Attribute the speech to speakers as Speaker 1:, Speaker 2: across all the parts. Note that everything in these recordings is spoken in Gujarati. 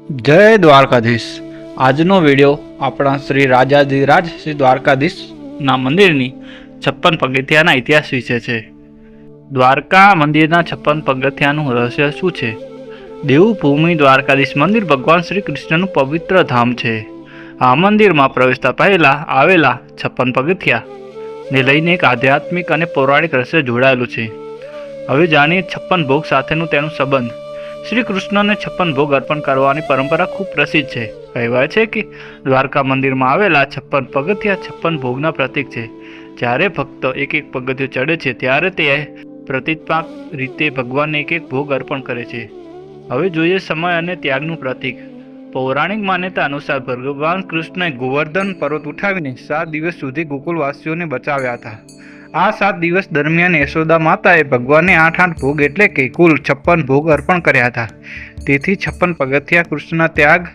Speaker 1: જય દ્વારકાધીશ। આજનો વિડીયો આપણા શ્રી રાજાધિરાજ શ્રી દ્વારકાધીશના મંદિરની 56 પગથિયાના ઇતિહાસ વિશે છે। દ્વારકા મંદિરના 56 પગથિયાનું રહસ્ય શું છે? દેવભૂમિ દ્વારકાધીશ મંદિર ભગવાન શ્રી કૃષ્ણનું પવિત્ર ધામ છે। આ મંદિરમાં પ્રવેશતા પહેલા આવેલા 56 પગથિયાને લઈને એક આધ્યાત્મિક અને પૌરાણિક રહસ્ય જોડાયેલું છે। હવે જાણીએ 56 ભોગ સાથેનું તેનું સંબંધ। શ્રી કૃષ્ણને 56 ભોગ અર્પણ કરવાની પરંપરા ખૂબ પ્રસિદ્ધ છે। કહેવાય છે કે દ્વારકા મંદિરમાં આવેલા 56 પગથિયા 56 ભોગના પ્રતીક છે। જ્યારે ભક્તો એક એક પગથિયું ચડે છે ત્યારે તે પ્રતિમાત્મક રીતે ભગવાનને એક એક ભોગ અર્પણ કરે છે। હવે જોઈએ સમય અને ત્યાગનું પ્રતીક। પૌરાણિક માન્યતા અનુસાર ભગવાન કૃષ્ણએ ગોવર્ધન પર્વત ઉઠાવીને 7 દિવસ સુધી ગોકુળવાસીઓને બચાવ્યા હતા। આ 7 દિવસ દરમિયાન યશોદા માતાએ ભગવાનને 8 ભોગ એટલે કે કુલ 56 ભોગ અર્પણ કર્યા હતા। તેથી 56 પગથિયા કૃષ્ણના ત્યાગ,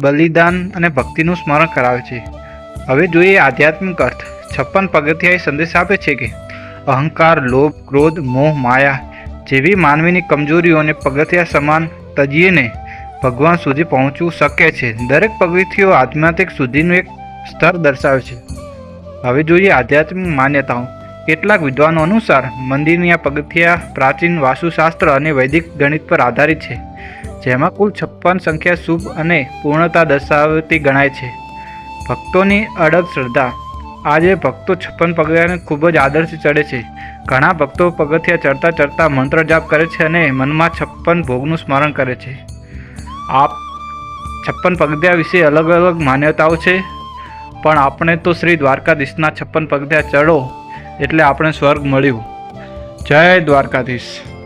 Speaker 1: બલિદાન અને ભક્તિનું સ્મરણ કરાવે છે। હવે જોઈએ આધ્યાત્મિક અર્થ। 56 પગથિયા એ સંદેશ આપે છે કે અહંકાર, લોભ, ક્રોધ, મોહ, માયા જેવી માનવીની કમજોરીઓને પગથિયા સમાન તજીને ભગવાન સુધી પહોંચવું શક્ય છે। દરેક પગથિયું આધ્યાત્મિક શુદ્ધિનું એક સ્તર દર્શાવે છે। હવે જોઈએ આધ્યાત્મિક માન્યતાઓ। કેટલાક વિદ્વાનો અનુસાર મંદિરની આ પગથિયા પ્રાચીન વાસ્તુશાસ્ત્ર અને વૈદિક ગણિત પર આધારિત છે, જેમાં કુલ 56 સંખ્યા શુભ અને પૂર્ણતા દર્શાવતી ગણાય છે। ભક્તોની અડગ શ્રદ્ધા। આજે ભક્તો 56 પગથિયાને ખૂબ જ આદરથી ચડે છે। ઘણા ભક્તો પગથિયા ચડતા ચડતા મંત્ર જાપ કરે છે અને મનમાં 56 ભોગનું સ્મરણ કરે છે। આ 56 પગથિયા વિશે અલગ અલગ માન્યતાઓ છે, પણ આપણે તો શ્રી દ્વારકાધીશના 56 પગથિયા ચડો એટલે આપણે સ્વર્ગ મળ્યું। જય દ્વારકાધીશ।